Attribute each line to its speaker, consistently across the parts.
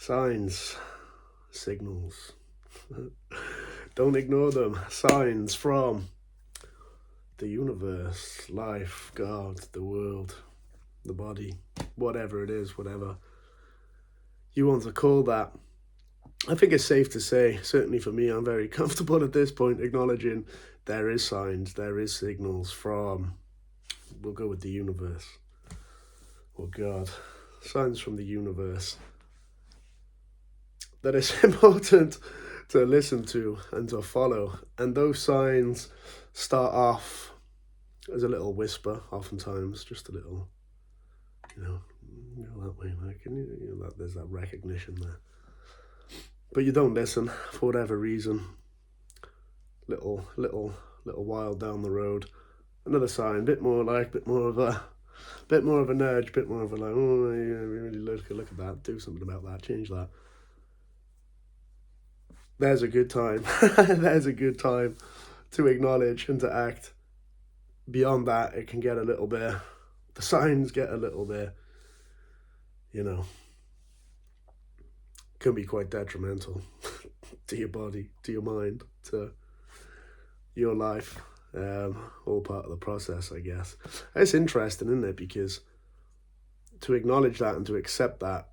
Speaker 1: Signs, signals. Don't ignore them. Signs from the universe, life, God, the world, the body, whatever it is, whatever you want to call that. I think it's safe to say, certainly for me, I'm very comfortable at this point acknowledging there is signs, there is signals from, we'll go with the universe, or God, signs from the universe that it's important to listen to and to follow. And those signs start off as a little whisper, oftentimes, just a little, that way, like, and there's that recognition there. But you don't listen for whatever reason. Little while down the road, another sign, bit more of a nudge, bit more of a like, oh yeah, really look at that, do something about that, change that. There's a good time. There's a good time to acknowledge and to act. Beyond that, it can get a little bit, the signs get a little bit, can be quite detrimental to your body, to your mind, to your life. All part of the process, I guess. It's interesting, isn't it? Because to acknowledge that and to accept that,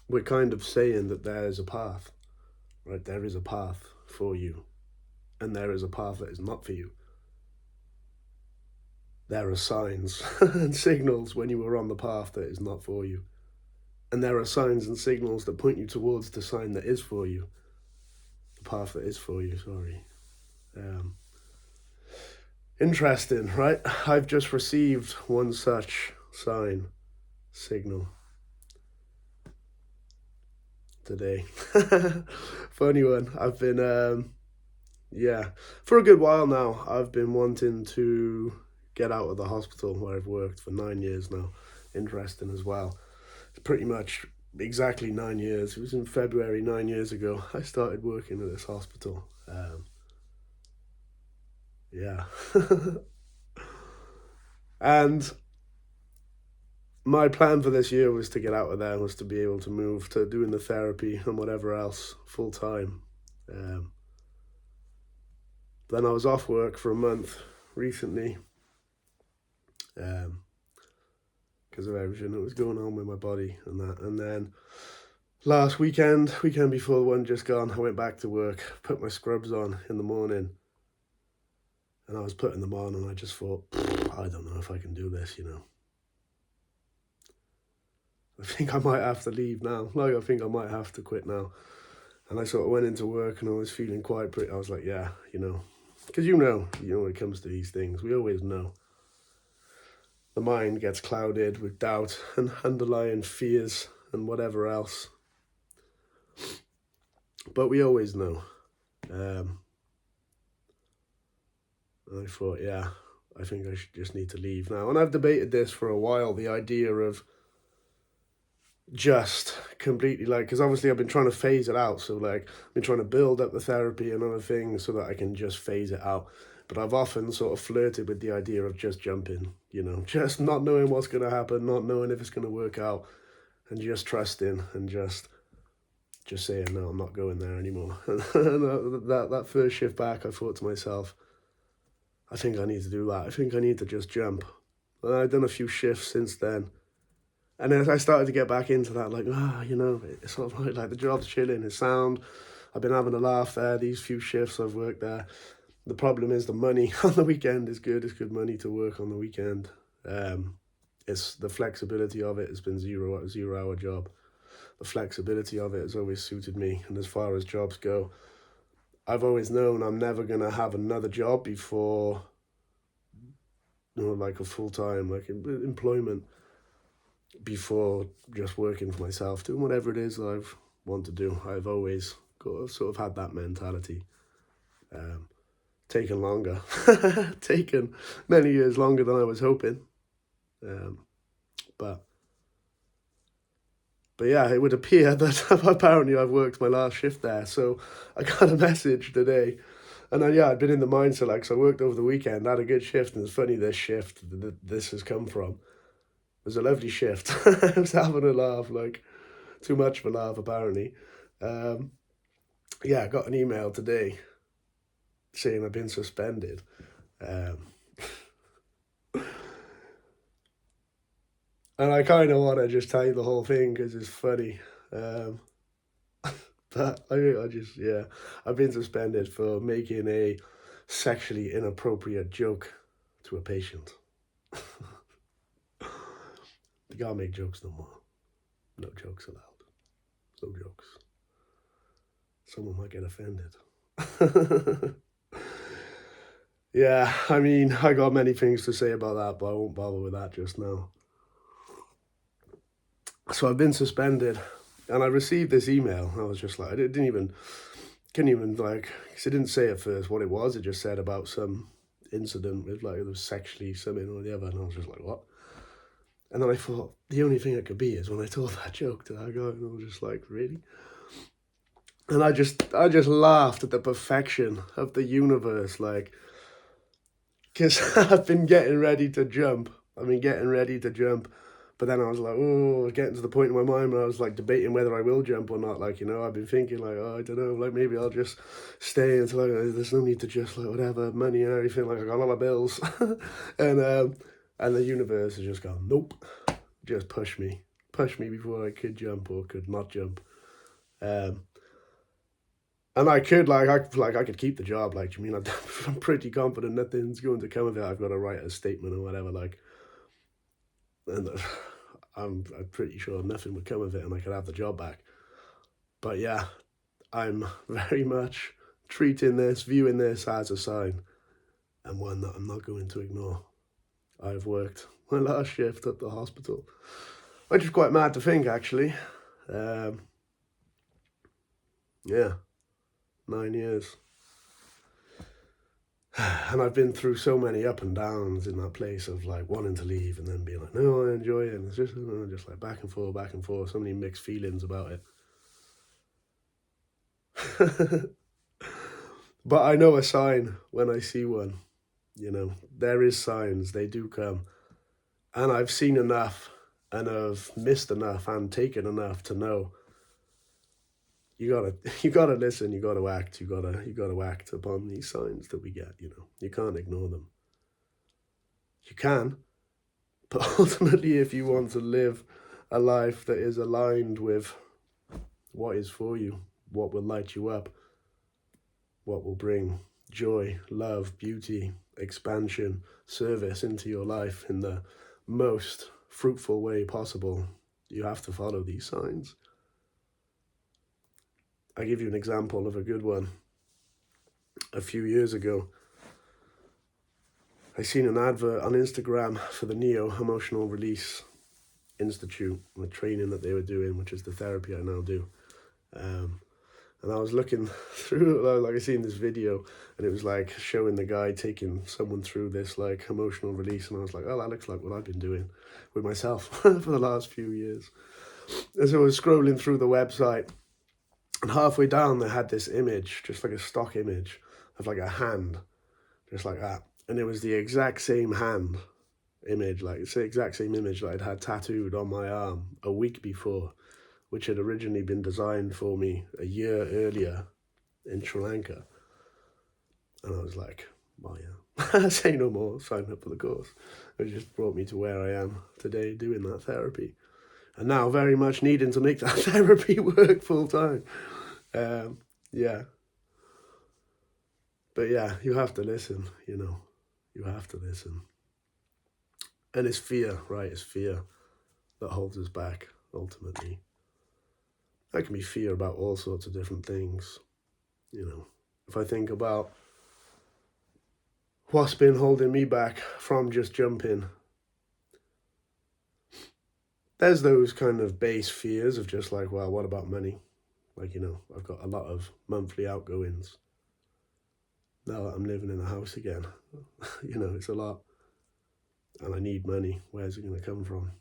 Speaker 1: we're kind of saying that there is a path, right? There is a path for you, and there is a path that is not for you. There are signs and signals when you are on the path that is not for you. And there are signs and signals that point you towards the sign that is for you. The path that is for you, sorry. Interesting, right? I've just received one such sign, signal today. Funny one. I've been, for a good while now, I've been wanting to get out of the hospital where I've worked for 9 years now. Interesting as well. It's pretty much exactly 9 years. It was in February 9 years ago. I started working at this hospital. And my plan for this year was to get out of there, was to be able to move to doing the therapy and whatever else full time. Then I was off work for a month recently, because of everything that was going on with my body and that. And then last weekend before the one just gone, I went back to work, put my scrubs on in the morning, and I was putting them on and I just thought, I don't know if I can do this, I think I might have to leave now. I think I might have to quit now. And I sort of went into work and I was feeling quite pretty. I was like, yeah, because when it comes to these things, we always know. The mind gets clouded with doubt and underlying fears and whatever else. But we always know. And I thought, I think I should just need to leave now. And I've debated this for a while, the idea of just completely, because obviously I've been trying to phase it out. So I've been trying to build up the therapy and other things so that I can just phase it out. But I've often sort of flirted with the idea of just jumping, just not knowing what's going to happen, not knowing if it's going to work out, and just trusting and just saying, no, I'm not going there anymore. And that first shift back, I thought to myself, I think I need to do that. I think I need to just jump. And I've done a few shifts since then. And then I started to get back into that, it's sort of like the job's chilling, it's sound. I've been having a laugh there, these few shifts I've worked there. The problem is the money on the weekend is good. It's good money to work on the weekend. It's the flexibility of it has been zero-hour job. The flexibility of it has always suited me. And as far as jobs go, I've always known I'm never going to have another job before, like a full-time, employment, before just working for myself, doing whatever it is I want to do. I've always sort of had that mentality. Taken longer, taken many years longer than I was hoping. But yeah, it would appear that apparently I've worked my last shift there. So I got a message today, and I'd been in the mindset, so I worked over the weekend, had a good shift, and it's funny, this shift that this has come from. It was a lovely shift. I was having a laugh, too much of a laugh, apparently. Yeah, I got an email today saying I've been suspended. Um, and I kind of want to just tell you the whole thing because it's funny. Um, but I just, yeah, I've been suspended for making a sexually inappropriate joke to a patient. You can't make jokes no more. No jokes allowed. No jokes. Someone might get offended. Yeah, I mean, I got many things to say about that, but I won't bother with that just now. So I've been suspended, and I received this email. I was just like, couldn't even like, because it didn't say at first what it was. It just said about some incident with like, it was sexually something or the other, and I was just like, what? And then I thought, the only thing it could be is when I told that joke to that guy, and I was just like, really? And I just laughed at the perfection of the universe, like, because I've been getting ready to jump. But then I was like, oh, getting to the point in my mind where I was like debating whether I will jump or not. Like, I've been thinking like, oh, I don't know, like maybe I'll just stay until there's no need to just like whatever, money and everything. Like I got a lot of bills. And the universe has just gone, nope, just push me before I could jump or could not jump. And I could I could keep the job. Like, I mean, I'm pretty confident nothing's going to come of it. I've got to write a statement or whatever. Like, and I'm pretty sure nothing would come of it, and I could have the job back. But yeah, I'm very much viewing this as a sign, and one that I'm not going to ignore. I've worked my last shift at the hospital, which is quite mad to think, actually. Yeah. 9 years. And I've been through so many up and downs in that place of like wanting to leave and then being like, no, I enjoy it. And it's just like back and forth, so many mixed feelings about it. But I know a sign when I see one, there is signs, they do come. And I've seen enough and have missed enough and taken enough to know you gotta listen, you gotta act, you gotta act upon these signs that we get, You can't ignore them. You can, but ultimately if you want to live a life that is aligned with what is for you, what will light you up, what will bring joy, love, beauty, expansion, service into your life in the most fruitful way possible, you have to follow these signs. I give you an example of a good one. A few years ago, I seen an advert on Instagram for the Neo Emotional Release Institute, the training that they were doing, which is the therapy I now do. And I was looking through, like I seen this video, and it was like showing the guy taking someone through this like emotional release, and I was like, oh, that looks like what I've been doing with myself for the last few years. And so I was scrolling through the website, and halfway down they had this image, just like a stock image of like a hand, just like that. And it was the exact same hand image, like it's the exact same image that I'd had tattooed on my arm a week before, which had originally been designed for me a year earlier in Sri Lanka. And I was like, well, yeah, say no more, sign up for the course. It just brought me to where I am today doing that therapy. And now very much needing to make that therapy work full time. Yeah. But yeah, you have to listen, You have to listen. And it's fear, right? It's fear that holds us back, ultimately. That can be fear about all sorts of different things. If I think about what's been holding me back from just jumping, there's those kind of base fears of just like, well, what about money? Like, I've got a lot of monthly outgoings. Now that I'm living in a house again, it's a lot. And I need money. Where's it going to come from?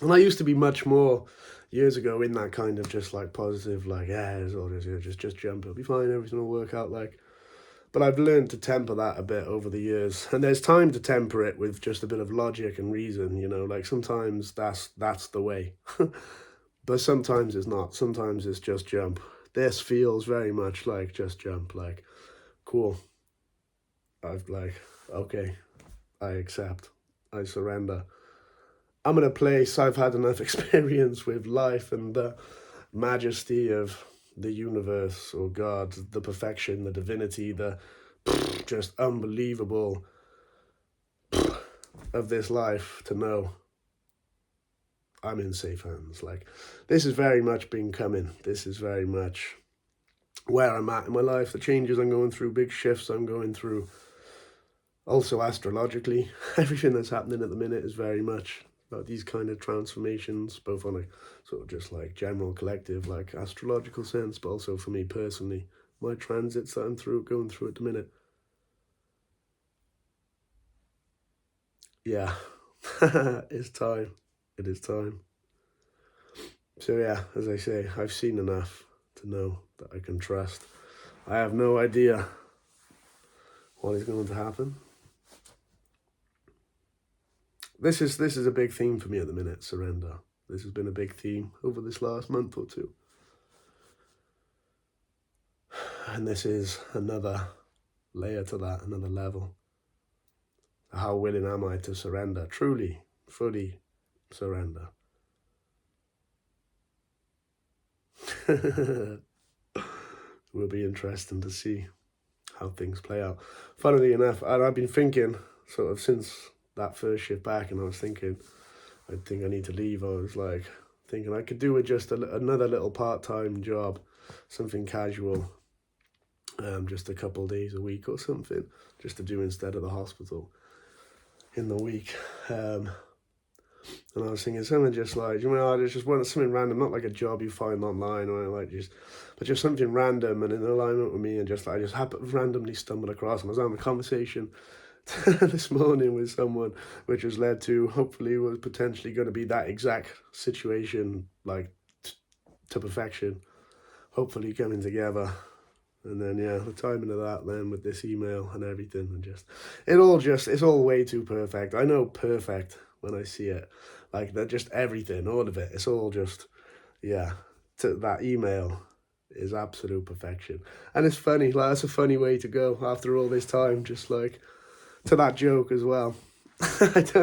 Speaker 1: And I used to be much more years ago in that kind of just like positive, like, yeah, just jump, it'll be fine, everything will work out. Like, but I've learned to temper that a bit over the years. And there's time to temper it with just a bit of logic and reason, like sometimes that's the way. But sometimes it's not. Sometimes it's just jump. This feels very much like just jump. Like, cool. I've like, okay, I accept. I surrender. I'm in a place I've had enough experience with life and the majesty of the universe or God, the perfection, the divinity, the just unbelievable of this life to know I'm in safe hands. Like, this has very much been coming. This is very much where I'm at in my life, the changes I'm going through, big shifts I'm going through. Also astrologically, everything that's happening at the minute is very much about these kind of transformations, both on a sort of just like general collective, like astrological sense, but also for me personally, my transits that I'm going through at the minute. Yeah, it's time. It is time. So yeah, as I say, I've seen enough to know that I can trust. I have no idea what is going to happen. This is a big theme for me at the minute, surrender. This has been a big theme over this last month or two. And this is another layer to that, another level. How willing am I to surrender? Truly, fully surrender. Will be interesting to see how things play out. Funnily enough, and I've been thinking sort of since that first shift back, and I was thinking, I think I need to leave. I was like thinking I could do with just another little part-time job, something casual, just a couple of days a week or something, just to do instead of the hospital in the week. And I was thinking something just like, I just want something random, not like a job you find online or like but just something random and in alignment with me, and just like, I just randomly stumbled across, and I was having a conversation this morning with someone, which has led to, hopefully, was potentially going to be that exact situation, like to perfection, hopefully coming together. And then, yeah, the timing of that then with this email and everything, and it's all way too perfect. I know perfect when I see it. Like, that, just everything, all of it. It's all just, yeah, that email is absolute perfection. And it's funny, like, that's a funny way to go after all this time, just like, to that joke as well. I don't